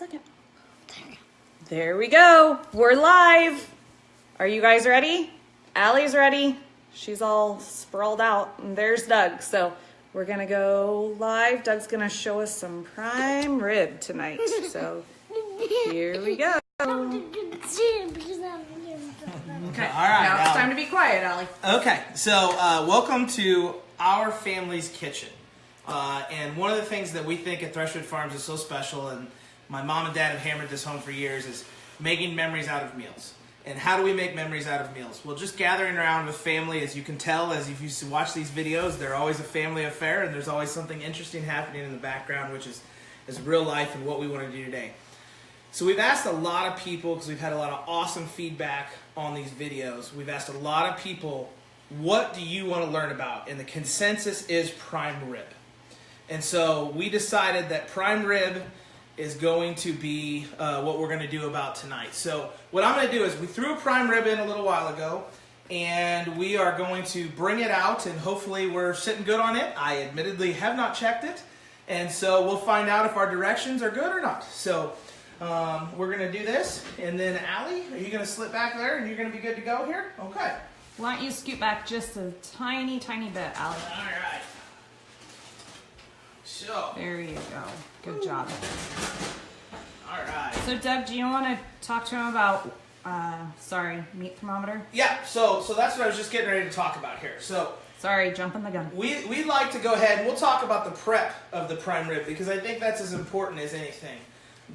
second. There we go. We're live. Are you guys ready? Allie's ready. She's all sprawled out. And there's Doug. So we're going to go live. Doug's going to show us some prime rib tonight. So here we go. Okay, all right. now it's time to be quiet, Allie. Okay, so welcome to our family's kitchen. And one of the things that we think at Thrushwood Farms is so special, and my mom and dad have hammered this home for years, is making memories out of meals. And how do we make memories out of meals? Well, just gathering around with family. As you can tell, as if you watch these videos, they're always a family affair, and there's always something interesting happening in the background, which is real life and what we want to do today. So we've asked a lot of people, because we've had a lot of awesome feedback on these videos, we've asked a lot of people, what do you want to learn about? And the consensus is prime rib. And so we decided that prime rib is going to be what we're going to do about tonight. So what I'm going to do is, we threw a prime rib in a little while ago, and we are going to bring it out, and hopefully we're sitting good on it. I admittedly have not checked it, and so we'll find out if our directions are good or not. So we're going to do this, and then Allie, are you going to slip back there, and you're going to be good to go here? Okay. Why don't you scoot back just a tiny, tiny bit, Allie? All right. So. There you go. Good job. All right. So, Doug, do you want to talk to him about, meat thermometer? Yeah, so that's what I was just getting ready to talk about here. So. Sorry, jumping the gun. We like to go ahead, and we'll talk about the prep of the prime rib, because I think that's as important as anything.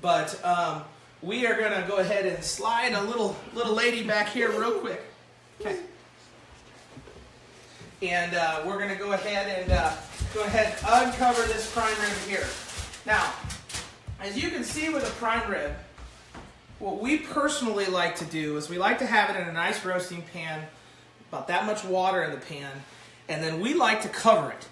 But we are going to go ahead and slide a little lady back here real quick. Okay. And we're going to go ahead and uncover this prime rib here. Now, as you can see with a prime rib, what we personally like to do is we like to have it in a nice roasting pan, about that much water in the pan, and then we like to cover it.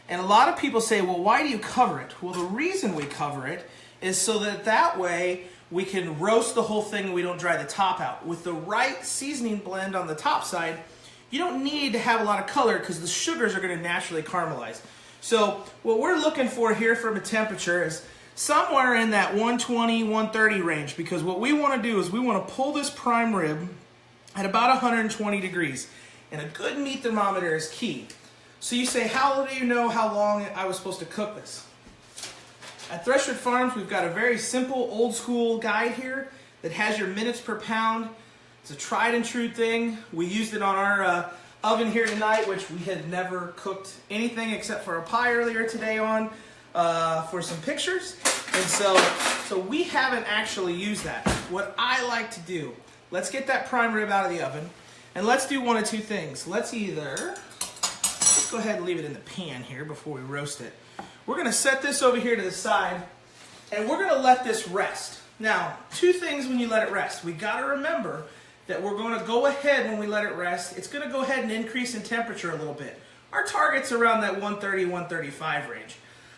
And a lot of people say, well, why do you cover it? Well, the reason we cover it is so that way we can roast the whole thing and we don't dry the top out. With the right seasoning blend on the top side, you don't need to have a lot of color, because the sugars are going to naturally caramelize. So what we're looking for here from a temperature is somewhere in that 120, 130 range, because what we want to do is we want to pull this prime rib at about 120 degrees. And a good meat thermometer is key. So you say, how do you know how long I was supposed to cook this? At Thrushwood Farms, we've got a very simple, old-school guide here that has your minutes per pound. It's a tried and true thing. We used it on our oven here tonight, which we had never cooked anything except for a pie earlier today on for some pictures. And so we haven't actually used that. What I like to do, let's get that prime rib out of the oven, and let's do one of two things. Let's go ahead and leave it in the pan here before we roast it. We're going to set this over here to the side, and we're going to let this rest. Now, two things when you let it rest. We got to remember that we're going to go ahead when we let it rest. It's going to go ahead and increase in temperature a little bit. Our target's around that 130, 135 range.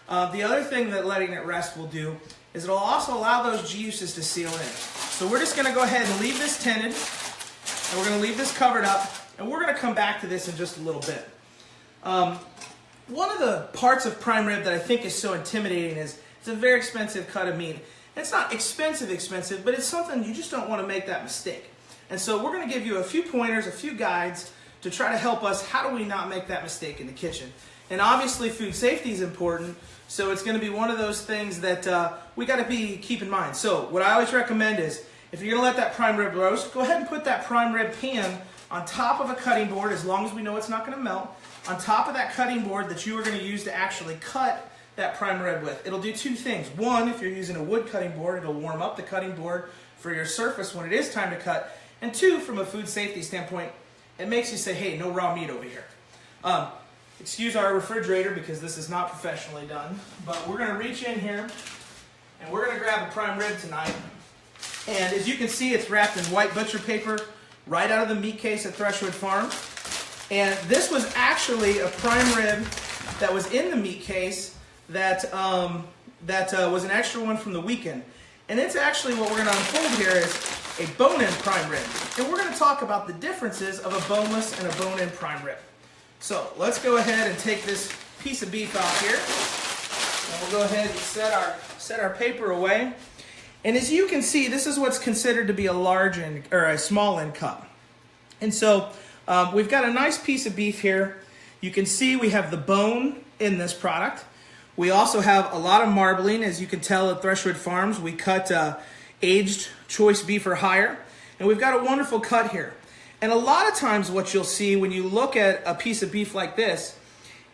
The other thing that letting it rest will do is it'll also allow those juices to seal in. So we're just going to go ahead and leave this tinted, and we're going to leave this covered up, and we're going to come back to this in just a little bit. One of the parts of prime rib that I think is so intimidating is it's a very expensive cut of meat. It's not expensive, but it's something you just don't want to make that mistake. And so we're going to give you a few pointers, a few guides to try to help us. How do we not make that mistake in the kitchen? And obviously food safety is important, so it's going to be one of those things that we got to keep in mind. So what I always recommend is, if you're going to let that prime rib roast, go ahead and put that prime rib pan on top of a cutting board, as long as we know it's not going to melt, on top of that cutting board that you are going to use to actually cut that prime rib with. It'll do two things. One, if you're using a wood cutting board, it'll warm up the cutting board for your surface when it is time to cut. And two, from a food safety standpoint, it makes you say, hey, no raw meat over here. Excuse our refrigerator, because this is not professionally done, but we're going to reach in here and we're going to grab a prime rib tonight. And as you can see, it's wrapped in white butcher paper right out of the meat case at Thrushwood Farm. And this was actually a prime rib that was in the meat case that was an extra one from the weekend. And it's actually, what we're going to unfold here is a bone-in prime rib. And we're going to talk about the differences of a boneless and a bone-in prime rib. So let's go ahead and take this piece of beef out here. And we'll go ahead and set our paper away. And as you can see, this is what's considered to be a large end, or a small end cut. And so we've got a nice piece of beef here. You can see we have the bone in this product. We also have a lot of marbling. As you can tell at Thrushwood Farms, we cut aged choice beef or higher. And we've got a wonderful cut here. And a lot of times what you'll see when you look at a piece of beef like this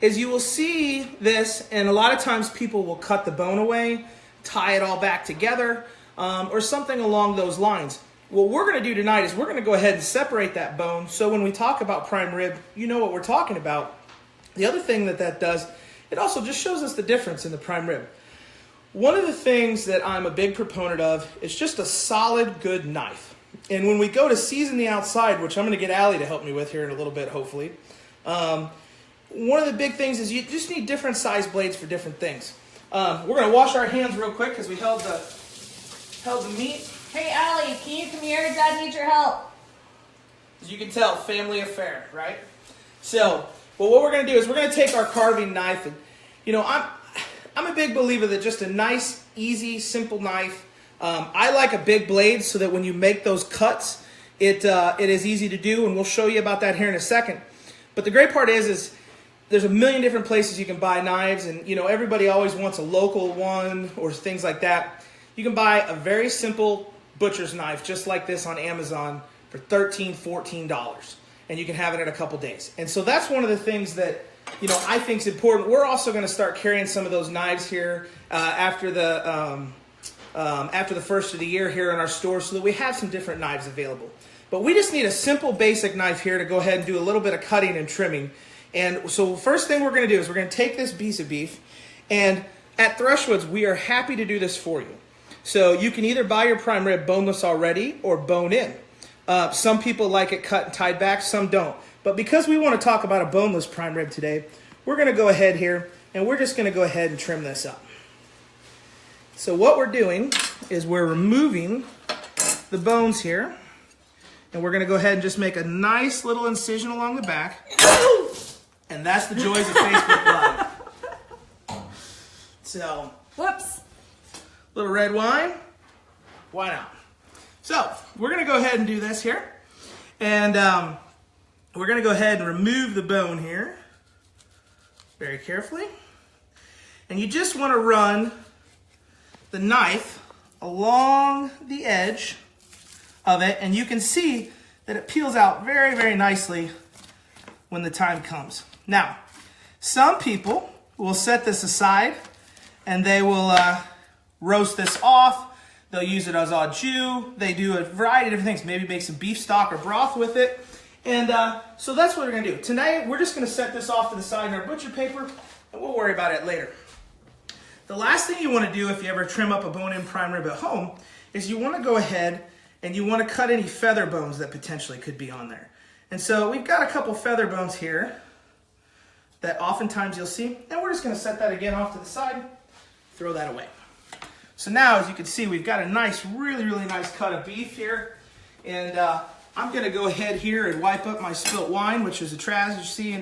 is you will see this, and a lot of times people will cut the bone away, tie it all back together, or something along those lines. What we're going to do tonight is we're going to go ahead and separate that bone, so when we talk about prime rib, you know what we're talking about. The other thing that does, it also just shows us the difference in the prime rib. One of the things that I'm a big proponent of is just a solid, good knife. And when we go to season the outside, which I'm going to get Allie to help me with here in a little bit, hopefully, one of the big things is you just need different size blades for different things. We're going to wash our hands real quick because we held the meat. Hey, Allie, can you come here? Dad needs your help. As you can tell, family affair, right? So, well, what we're going to do is we're going to take our carving knife, and I'm a big believer that just a nice, easy, simple knife. I like a big blade so that when you make those cuts, it is easy to do, and we'll show you about that here in a second. But the great part is there's a million different places you can buy knives, and everybody always wants a local one or things like that. You can buy a very simple butcher's knife just like this on Amazon for $13, $14, and you can have it in a couple days. And so that's one of the things that I think is important. We're also going to start carrying some of those knives here after the first of the year here in our store, so that we have some different knives available. But we just need a simple basic knife here to go ahead and do a little bit of cutting and trimming. And so first thing we're going to do is we're going to take this piece of beef, and at Thrushwoods we are happy to do this for you. So you can either buy your prime rib boneless already or bone in. Some people like it cut and tied back, some don't. But because we want to talk about a boneless prime rib today, we're going to go ahead here and we're just going to go ahead and trim this up. So what we're doing is we're removing the bones here, and we're going to go ahead and just make a nice little incision along the back. And that's the joys of Facebook Live. So, whoops. Little red wine. Why not? So, we're going to go ahead and do this here. And we're going to go ahead and remove the bone here very carefully. And you just want to run the knife along the edge of it, and you can see that it peels out very, very nicely when the time comes. Now, some people will set this aside and they will roast this off. They'll use it as au jus. They do a variety of different things. Maybe make some beef stock or broth with it. And so that's what we're going to do. Tonight, we're just going to set this off to the side in our butcher paper, and we'll worry about it later. The last thing you want to do if you ever trim up a bone-in prime rib at home is you want to go ahead and you want to cut any feather bones that potentially could be on there. And so we've got a couple feather bones here that oftentimes you'll see, and we're just going to set that again off to the side, throw that away. So now, as you can see, we've got a nice, really, really nice cut of beef here, and I'm going to go ahead here and wipe up my spilt wine, which is a tragedy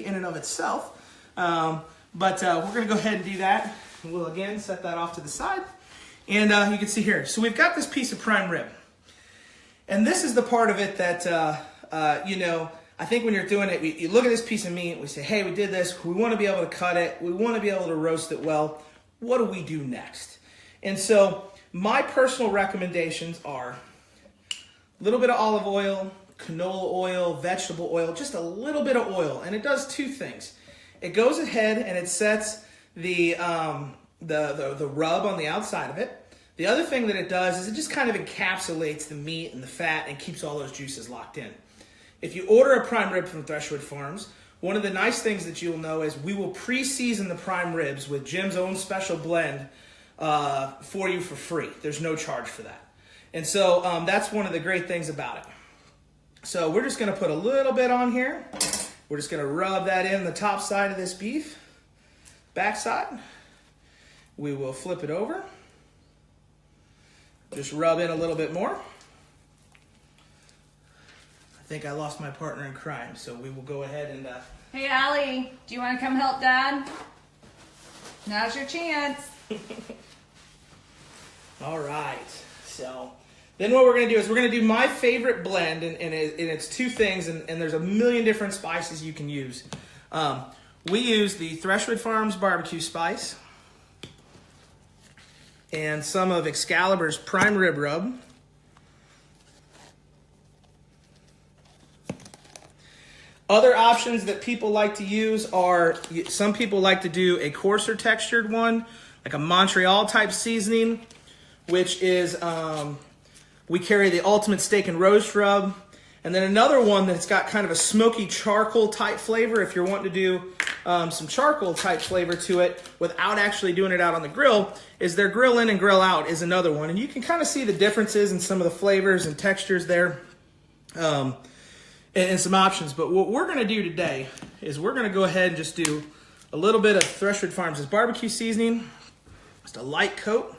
in and of itself, but we're going to go ahead and do that. We'll again set that off to the side, and you can see here. So we've got this piece of prime rib, and this is the part of it that I think when you're doing it, you look at this piece of meat, we say, hey, we did this, we want to be able to cut it, we want to be able to roast it well. What do we do next? And so my personal recommendations are a little bit of olive oil, canola oil, vegetable oil, just a little bit of oil, and it does two things. It goes ahead and it sets the rub on the outside of it. The other thing that it does is it just kind of encapsulates the meat and the fat and keeps all those juices locked in. If you order a prime rib from Thrushwood Farms, one of the nice things that you'll know is we will pre-season the prime ribs with Jim's own special blend for you for free. There's no charge for that. And so that's one of the great things about it. So we're just going to put a little bit on here. We're just going to rub that in the top side of this beef. Back side. We will flip it over. Just rub in a little bit more. I think I lost my partner in crime, so we will go ahead and... Hey, Allie, do you want to come help Dad? Now's your chance. All right. So then what we're going to do is we're going to do my favorite blend, and it's two things, and there's a million different spices you can use. We use the Thrushwood Farms barbecue spice and some of Excalibur's prime rib rub. Other options that people like to use are, some people like to do a coarser textured one, like a Montreal type seasoning, which is, we carry the Ultimate Steak and Roast rub. And then another one that's got kind of a smoky charcoal type flavor, if you're wanting to do some charcoal type flavor to it without actually doing it out on the grill, is their Grill In and Grill Out is another one. And you can kind of see the differences in some of the flavors and textures there. And some options. But what we're going to do today is we're going to go ahead and just do a little bit of Thrushwood Farms' barbecue seasoning. Just a light coat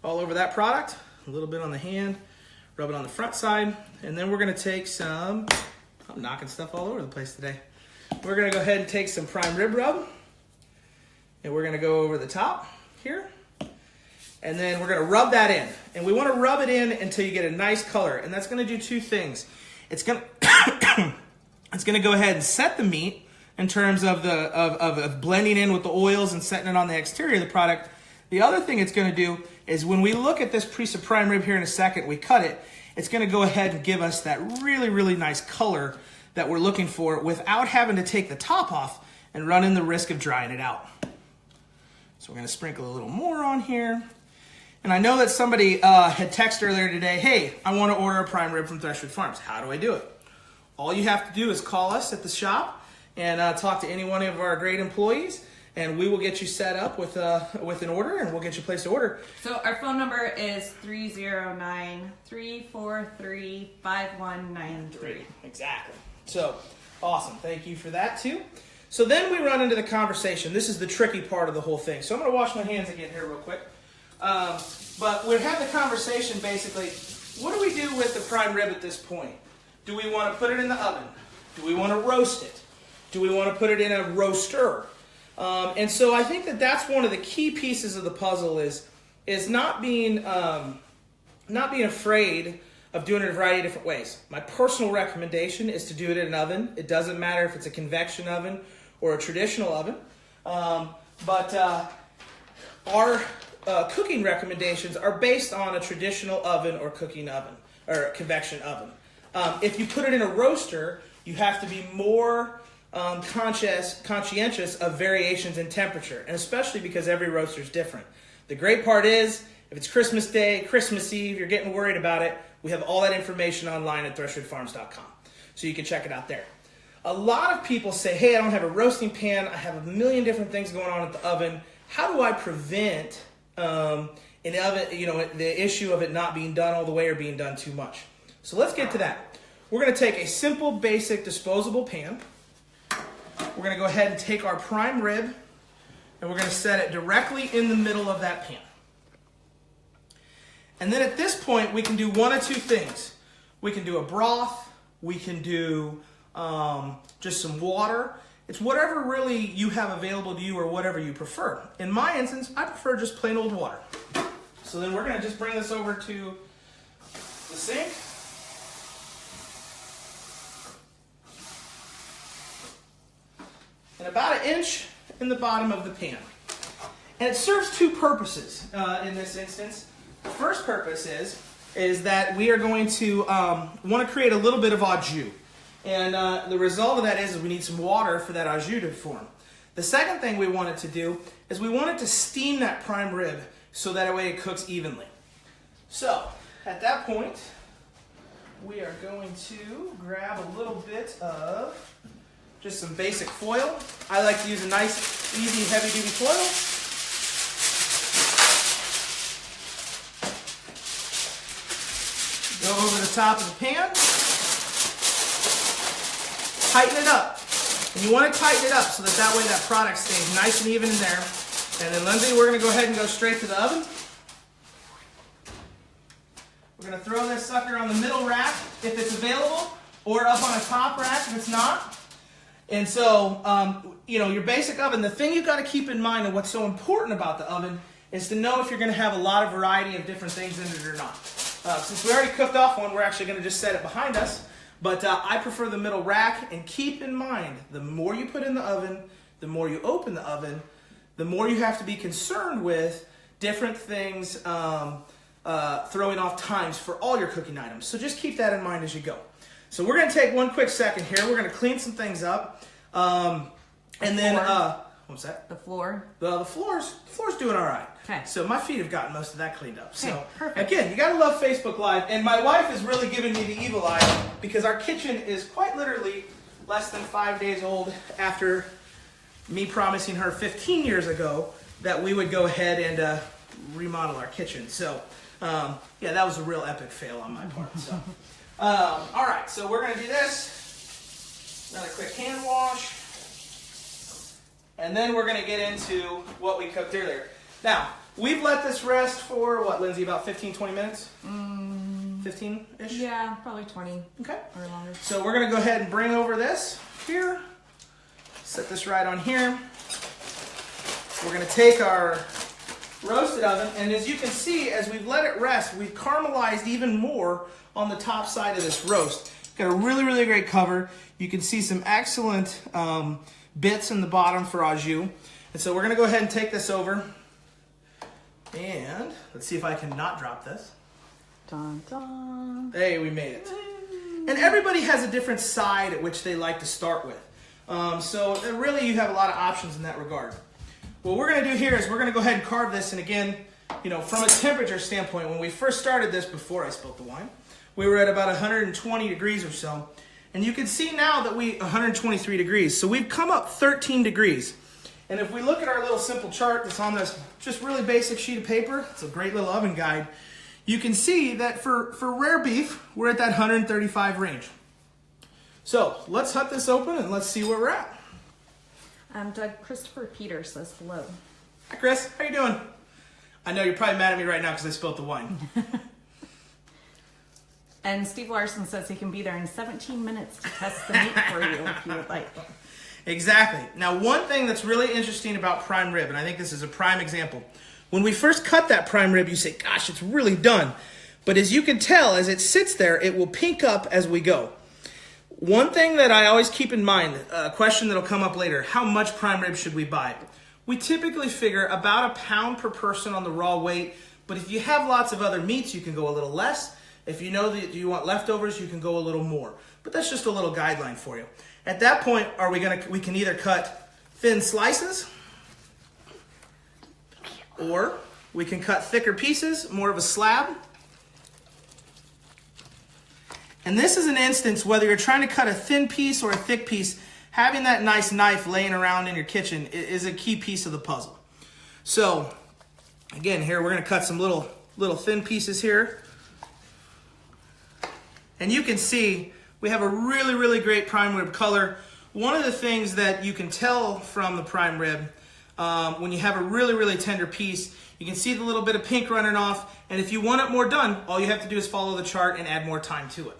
all over that product. A little bit on the hand. Rub it on the front side. And then we're going to take some... I'm knocking stuff all over the place today. We're going to go ahead and take some prime rib rub. And we're going to go over the top here. And then we're going to rub that in. And we want to rub it in until you get a nice color. And that's going to do two things. It's going to go ahead and set the meat in terms of of blending in with the oils and setting it on the exterior of the product. The other thing it's going to do is when we look at this piece of prime rib here in a second, we cut it, it's going to go ahead and give us that really, really nice color that we're looking for without having to take the top off and running the risk of drying it out. So we're going to sprinkle a little more on here. And I know that somebody had texted earlier today, hey, I want to order a prime rib from Thrushwood Farms. How do I do it? All you have to do is call us at the shop and talk to any one of our great employees, and we will get you set up with an order, and we'll get you placed to order. So our phone number is 309-343-5193. Exactly. So, awesome. Thank you for that, too. So then we run into the conversation. This is the tricky part of the whole thing. So I'm going to wash my hands again here real quick. But we have the conversation basically, what do we do with the prime rib at this point? Do we want to put it in the oven? Do we want to roast it? Do we want to put it in a roaster? And so I think that that's one of the key pieces of the puzzle is not being afraid of doing it a variety of different ways. My personal recommendation is to do it in an oven. It doesn't matter if it's a convection oven or a traditional oven. But our cooking recommendations are based on a traditional oven or cooking oven or convection oven. If you put it in a roaster, you have to be more conscientious of variations in temperature, and especially because every roaster is different. The great part is, if it's Christmas Day, Christmas Eve, you're getting worried about it, we have all that information online at thrushwoodfarms.com, so you can check it out there. A lot of people say, hey, I don't have a roasting pan, I have a million different things going on at the oven. How do I prevent an oven, the issue of it not being done all the way or being done too much? So let's get to that. We're going to take a simple, basic, disposable pan. We're going to go ahead and take our prime rib, and we're going to set it directly in the middle of that pan. And then at this point, we can do one of two things. We can do a broth. We can do just some water. It's whatever really you have available to you or whatever you prefer. In my instance, I prefer just plain old water. So then we're going to just bring this over to the sink. And about an inch in the bottom of the pan. And it serves two purposes in this instance. The first purpose is that we are going to want to create a little bit of au jus. And the result of that is we need some water for that au jus to form. The second thing we want it to do is we want it to steam that prime rib so that way it cooks evenly. So, at that point, we are going to grab a little bit of just some basic foil. I like to use a nice, easy, heavy-duty foil. Go over the top of the pan. Tighten it up. And you want to tighten it up so that way that product stays nice and even in there. And then Lindsay, we're going to go ahead and go straight to the oven. We're going to throw this sucker on the middle rack if it's available, or up on a top rack if it's not. And so, your basic oven, the thing you've got to keep in mind and what's so important about the oven is to know if you're going to have a lot of variety of different things in it or not. Since we already cooked off one, we're actually going to just set it behind us. But I prefer the middle rack, and keep in mind, the more you put in the oven, the more you open the oven, the more you have to be concerned with different things throwing off times for all your cooking items. So just keep that in mind as you go. So we're going to take one quick second here. We're going to clean some things up. And then, what's that? The floor. The floor's doing all right. Okay. So my feet have gotten most of that cleaned up. Okay, So perfect. again, you gotta love Facebook Live. And my wife is really giving me the evil eye because our kitchen is quite literally less than 5 days old after me promising her 15 years ago that we would go ahead and remodel our kitchen. So yeah, that was a real epic fail on my part. So all right, so we're gonna do this. Another quick hand wash. And then we're going to get into what we cooked earlier. Now, we've let this rest for, what, Lindsay, about 15, 20 minutes? 15-ish? Yeah, probably 20 Okay. or longer. So we're going to go ahead and bring over this here. Set this right on here. We're going to take our roasted oven, and as you can see, as we've let it rest, we've caramelized even more on the top side of this roast. Got a really, really great cover. You can see some excellent bits in the bottom for au jus. And so we're going to go ahead and take this over. And let's see if I can not drop this. Dun, dun. Hey, we made it. And everybody has a different side at which they like to start with. So really you have a lot of options in that regard. What we're going to do here is we're going to go ahead and carve this. And again, you know, from a temperature standpoint, when we first started this before I spilled the wine, we were at about 120 degrees or so. And you can see now that 123 degrees. So we've come up 13 degrees. And if we look at our little simple chart that's on this just really basic sheet of paper, it's a great little oven guide, you can see that for rare beef, we're at that 135 range. So let's hut this open and let's see where we're at. Doug Christopher Peters says hello. Hi Chris, how you doing? I know you're probably mad at me right now because I spilled the wine. And Steve Larson says he can be there in 17 minutes to test the meat for you if you would like. Exactly. Now, one thing that's really interesting about prime rib, and I think this is a prime example, when we first cut that prime rib, you say, gosh, it's really done. But as you can tell, as it sits there, it will pink up as we go. One thing that I always keep in mind, a question that'll come up later, how much prime rib should we buy? We typically figure about 1 pound per person on the raw weight, but if you have lots of other meats, you can go a little less. If you know that you want leftovers, you can go a little more. But that's just a little guideline for you. At that point, we can either cut thin slices, or we can cut thicker pieces, more of a slab. And this is an instance, whether you're trying to cut a thin piece or a thick piece, having that nice knife laying around in your kitchen is a key piece of the puzzle. So, again, here we're going to cut some little thin pieces here. And you can see we have a really, really great prime rib color. One of the things that you can tell from the prime rib, when you have a really, really tender piece, you can see the little bit of pink running off. And if you want it more done, all you have to do is follow the chart and add more time to it.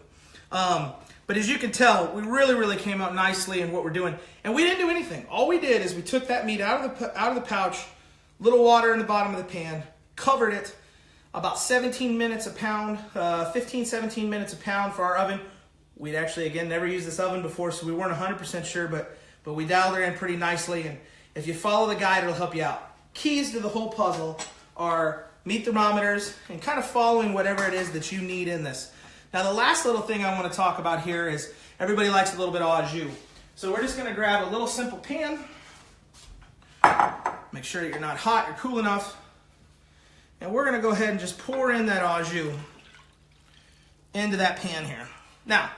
But as you can tell, we really, really came out nicely in what we're doing. And we didn't do anything. All we did is we took that meat out of the pouch, little water in the bottom of the pan, covered it, about 17 minutes a pound, 15, 17 minutes a pound for our oven. We'd actually, again, never used this oven before, so we weren't 100% sure, but we dialed her in pretty nicely. And if you follow the guide, it'll help you out. Keys to the whole puzzle are meat thermometers and kind of following whatever it is that you need in this. Now, the last little thing I want to talk about here is everybody likes a little bit of au jus. So we're just going to grab a little simple pan. Make sure that you're not hot, you're cool enough. And we're going to go ahead and just pour in that au jus into that pan here. Now,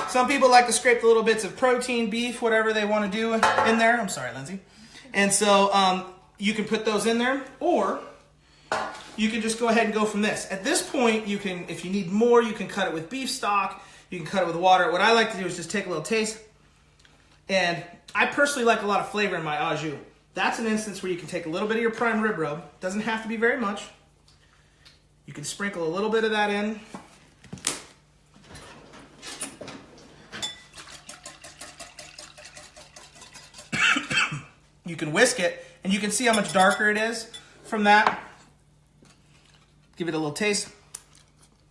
some people like to scrape the little bits of protein, beef, whatever they want to do in there. I'm sorry, Lindsay. And so you can put those in there, or you can just go ahead and go from this. At this point, you can, if you need more, you can cut it with beef stock. You can cut it with water. What I like to do is just take a little taste. And I personally like a lot of flavor in my au jus. That's an instance where you can take a little bit of your prime rib rub. Doesn't have to be very much. You can sprinkle a little bit of that in. You can whisk it, and you can see how much darker it is from that. Give it a little taste.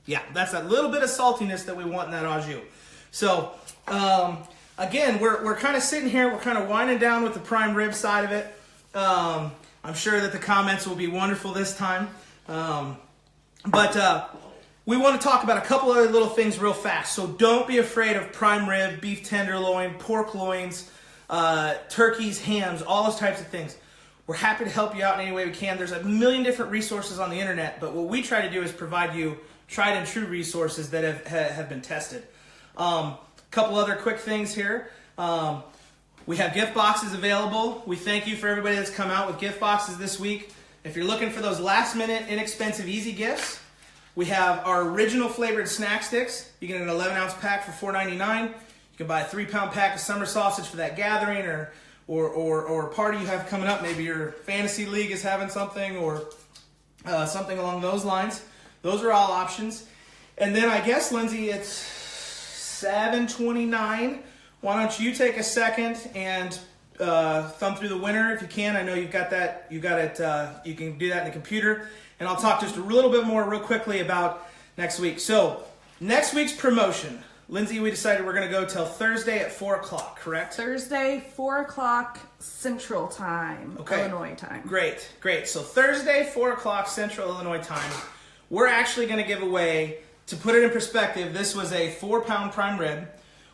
Yeah, that's that little bit of saltiness that we want in that au jus. So, again, we're kind of sitting here. We're kind of winding down with the prime rib side of it. I'm sure that the comments will be wonderful this time. But we want to talk about a couple other little things real fast. So don't be afraid of prime rib, beef tenderloin, pork loins, turkeys, hams, all those types of things. We're happy to help you out in any way we can. There's a million different resources on the internet, but what we try to do is provide you tried and true resources that have been tested. Couple other quick things here. We have gift boxes available. We thank you for everybody that's come out with gift boxes this week. If you're looking for those last minute, inexpensive, easy gifts, we have our original flavored snack sticks. You get an 11-ounce pack for $4.99. You can buy a 3-pound pack of summer sausage for that gathering or party you have coming up. Maybe your fantasy league is having something or something along those lines. Those are all options. And then I guess, Lindsay, it's 7:29. Why don't you take a second and thumb through the winner if you can. I know you've got that. You got it. You can do that in the computer. And I'll talk just a little bit more real quickly about next week. So next week's promotion. Lindsay, we decided we're going to go till Thursday at 4 o'clock, correct? Thursday, 4 o'clock Central Time, Okay. Illinois time. Great. So Thursday, 4 o'clock Central Illinois time, we're actually going to give away, to put it in perspective, this was a 4-pound prime rib.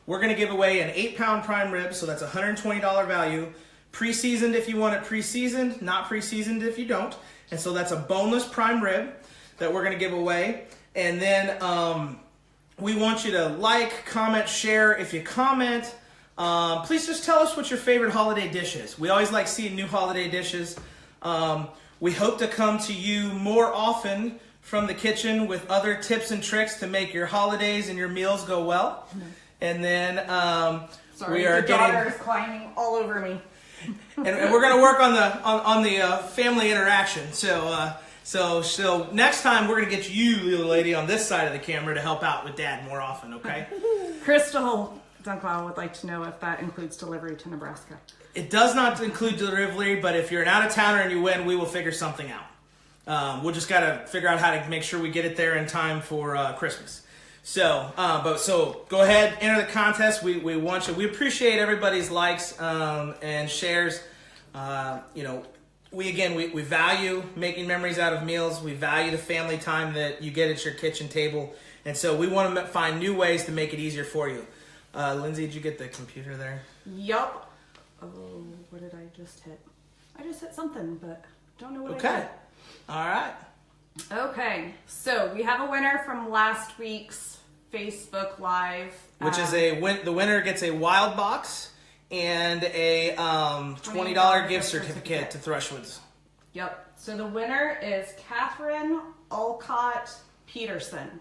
We're going to give away an 8-pound prime rib, so that's $120 value. Pre-seasoned if you want it pre-seasoned, not pre-seasoned if you don't. And so that's a boneless prime rib that we're going to give away. And then we want you to like, comment, share. If you comment, please just tell us what your favorite holiday dish is. We always like seeing new holiday dishes. We hope to come to you more often from the kitchen with other tips and tricks to make your holidays and your meals go well. And then Sorry, we are the getting... daughter is climbing all over me. and we're going to work on the family interaction. So next time we're going to get you, little lady, on this side of the camera to help out with Dad more often, okay? Crystal Dunklau would like to know if that includes delivery to Nebraska. It does not include delivery, but if you're an out-of-towner and you win, we will figure something out. We'll just got to figure out how to make sure we get it there in time for Christmas. So go ahead, enter the contest. We want you. We appreciate everybody's likes and shares. We value making memories out of meals. We value the family time that you get at your kitchen table, and so we want to find new ways to make it easier for you. Lindsay, did you get the computer there? Yup. Oh, what did I just hit? I just hit something, but don't know what I Okay. hit. All right. Okay, so we have a winner from last week's Facebook Live. Which is the winner gets a wild box and a $20 gift certificate to Thrushwoods. Yep. So the winner is Catherine Alcott Peterson.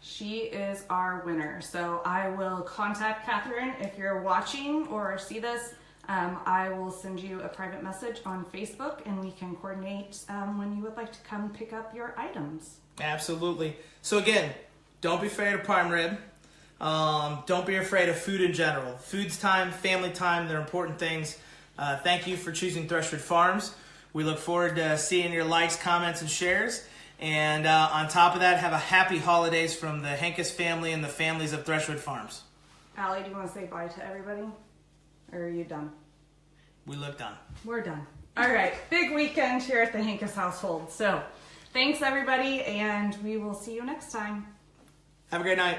She is our winner. So I will contact Catherine if you're watching or see this. I will send you a private message on Facebook and we can coordinate when you would like to come pick up your items. Absolutely. So again, don't be afraid of prime rib. Don't be afraid of food in general. Food's time, family time, they're important things. Thank you for choosing Thrushwood Farms. We look forward to seeing your likes, comments, and shares. And on top of that, have a happy holidays from the Henkes family and the families of Thrushwood Farms. Allie, do you want to say bye to everybody? Or are you done? We look done. We're done. All right. Big weekend here at the Henkes household. So thanks, everybody, and we will see you next time. Have a great night.